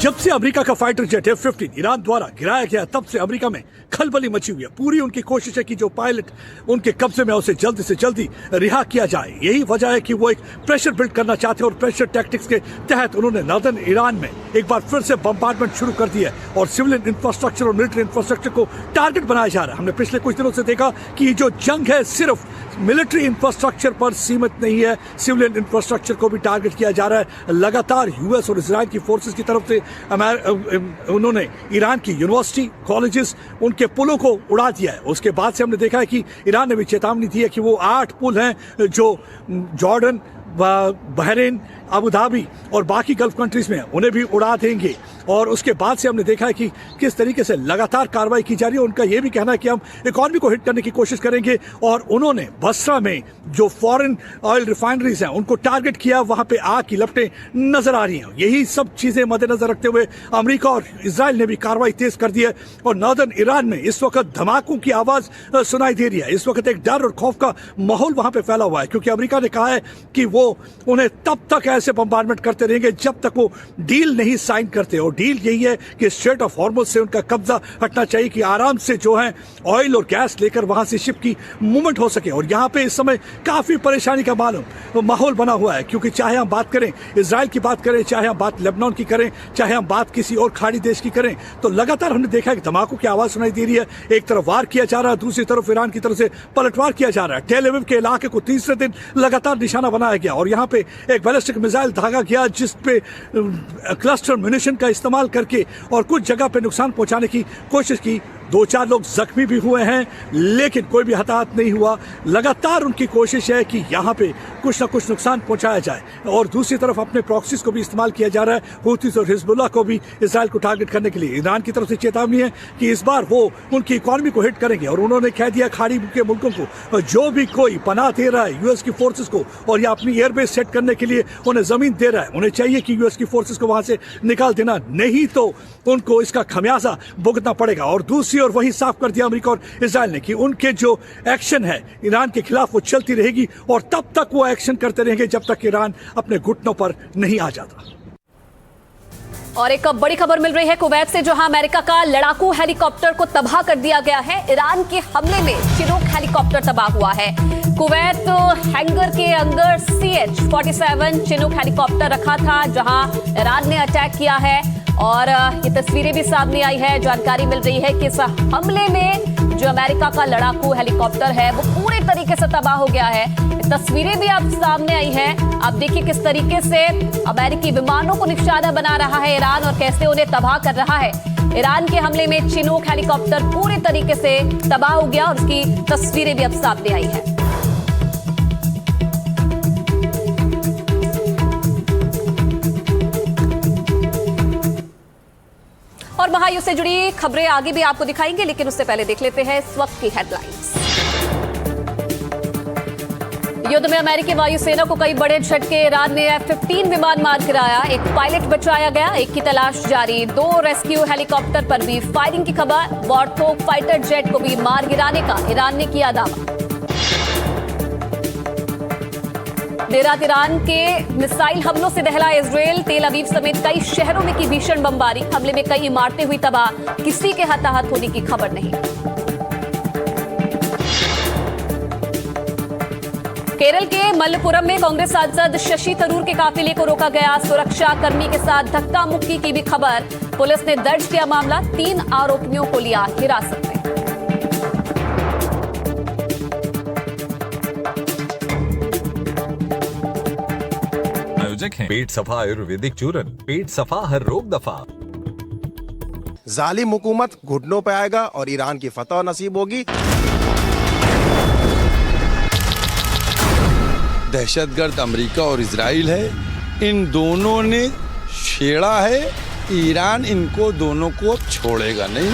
जब से अमेरिका का फाइटर जेट F-15 ईरान द्वारा गिराया गया तब से अमेरिका में खलबली मची हुई है। पूरी उनकी कोशिश है कि जो पायलट उनके कब्जे में उसे जल्दी से जल्दी रिहा किया जाए। यही वजह है कि वो एक प्रेशर बिल्ड करना चाहते हैं और प्रेशर टैक्टिक्स के तहत उन्होंने नॉर्दर्न ईरान में एक बार फिर से बम्बार्डमेंट शुरू कर दिया है और सिविलियन इंफ्रास्ट्रक्चर और मिलिट्री इंफ्रास्ट्रक्चर को टारगेट बनाया जा रहा है। हमने पिछले कुछ दिनों से देखा कि ये जो जंग है सिर्फ मिलिट्री इंफ्रास्ट्रक्चर पर सीमित नहीं है, सिविलियन इंफ्रास्ट्रक्चर को भी टारगेट किया जा रहा है। लगातार यूएस और इजराइल की फोर्सेस की तरफ से उन्होंने ईरान की यूनिवर्सिटी, कॉलेजेस, उनके पुलों को उड़ा दिया है। उसके बाद से हमने देखा है कि ईरान ने भी चेतावनी दी है कि वो 8 पुल हैं जो जॉर्डन, बहरीन, अबू धाबी और बाकी गल्फ कंट्रीज में उन्हें भी उड़ा देंगे। और उसके बाद से हमने देखा है कि किस तरीके से लगातार कार्रवाई की जा रही है। उनका यह भी कहना है कि हम इकॉनमी को हिट करने की कोशिश करेंगे और उन्होंने बसरा में जो फॉरेन ऑयल रिफाइनरीज हैं उनको टारगेट किया, वहां पे आग की लपटें नजर आ रही हैं। यही सब चीजें मद्देनजर रखते हुए अमेरिका और इजराइल ने भी कार्रवाई तेज कर दी है और नॉर्दर्न ईरान में इस वक्त धमाकों की आवाज सुनाई दे रही है। इस वक्त एक डर और खौफ का माहौल वहां पे फैला हुआ है क्योंकि अमेरिका ने कहा है कि वो उन्हें तब तक ऐसे बम्बार्डमेंट करते रहेंगे जब तक वो डील नहीं साइन करते। और डील यही है कि स्ट्रेट ऑफ हॉर्मुज से उनका कब्जा हटना चाहिए कि आराम से जो है ऑयल और गैस लेकर वहां से शिप की मूवमेंट हो सके। और यहां पे इस समय काफी परेशानी का माहौल बना हुआ है क्योंकि चाहे हम बात करें इजराइल की बात करें, चाहे हम बात लेबनान की करें, चाहे हम बात किसी और खाड़ी देश की करें, तो लगातार हमने देखा है कि धमाकों की आवाज सुनाई दे रही है। एक तरफ वार किया जा रहा है, दूसरी तरफ ईरान की तरफ से पलटवार किया जा रहा है। टेल अवीव के इलाके को तीसरे दिन लगातार निशाना बनाया गया और यहां पे एक बैलिस्टिक मिसाइल दागा गया जिस पे क्लस्टर म्यूनिशन का इस्तेमाल करके और कुछ जगह पे नुकसान पहुंचाने की कोशिश की। 2-4 लोग जख्मी भी हुए हैं लेकिन कोई भी हताहत नहीं हुआ। लगातार उनकी कोशिश है कि यहाँ पे कुछ ना कुछ नुकसान पहुंचाया जाए और दूसरी तरफ अपने प्रॉक्सीज को भी इस्तेमाल किया जा रहा है, हूथीज और हिजबुल्लाह को भी इजराइल को टारगेट करने के लिए। ईरान की तरफ से चेतावनी है कि इस बार वो उनकी इकॉनमी को हिट करेंगे और उन्होंने कह दिया खाड़ी के मुल्कों को जो भी कोई पनाह दे रहा है यूएस की फोर्सेज को और या अपनी एयरबेस सेट करने के लिए उन्हें जमीन दे रहा है, उन्हें चाहिए कि यूएस की फोर्सेज को वहां से निकाल देना, नहीं तो उनको इसका खमियाजा भुगतना पड़ेगा। और दूसरी और वही साफ कर दिया अमेरिका और इजराइल ने कि उनके जो एक्शन है ईरान के खिलाफ वो चलती रहेगी और तब तक वो एक्शन करते रहेंगे जब तक ईरान अपने घुटनों पर नहीं आ जाता। और एक बड़ी खबर मिल रही है कुवैत से, जहां अमेरिका का लड़ाकू हेलीकॉप्टर को तबाह कर दिया गया है। ईरान के हमले में चिनूक हेलीकॉप्टर तबाह हुआ है। कुवैत हैंगर के अंदर CH-47 चिनूक हेलीकॉप्टर रखा था जहां ईरान ने अटैक किया है और ये तस्वीरें भी सामने आई है। जानकारी मिल रही है कि इस हमले में जो अमेरिका का लड़ाकू हेलीकॉप्टर है वो पूरे तरीके से तबाह हो गया है। तस्वीरें भी आप सामने आई हैं। आप देखिए किस तरीके से अमेरिकी विमानों को निशाना बना रहा है ईरान और कैसे उन्हें तबाह कर रहा है। ईरान के हमले में चिनूक हेलीकॉप्टर पूरे तरीके से तबाह हो गया और उसकी तस्वीरें भी अब सामने आई है। और महायुद्ध से जुड़ी खबरें आगे भी आपको दिखाएंगे, लेकिन उससे पहले देख लेते हैं इस वक्त की हेडलाइंस। युद्ध में अमेरिकी वायुसेना को कई बड़े झटके। ईरान ने F-15 विमान मार गिराया, एक पायलट बचाया गया, एक की तलाश जारी। 2 रेस्क्यू हेलीकॉप्टर पर भी फायरिंग की खबर। वॉर्थोग फाइटर जेट को भी मार गिराने का ईरान ने किया दावा। देर रात ईरान के मिसाइल हमलों से दहला इजरायल। तेल अवीव समेत कई शहरों में की भीषण बमबारी। हमले में कई इमारतें हुई तबाह, किसी के हताहत होने की खबर नहीं। केरल के मल्लपुरम में कांग्रेस सांसद शशि थरूर के काफिले को रोका गया। सुरक्षा कर्मी के साथ धक्का मुक्की की भी खबर। पुलिस ने दर्ज किया मामला, 3 आरोपियों को लिया हिरासत में। पेट सफा आयुर्वेदिक चूरन, पेट सफा हर रोग दफा। जालिम हुकूमत घुटनों पे आएगा और ईरान की फतह नसीब होगी। दहशतगर्द अमेरिका और इजराइल है, इन दोनों ने छेड़ा है। ईरान इनको दोनों को छोड़ेगा नहीं।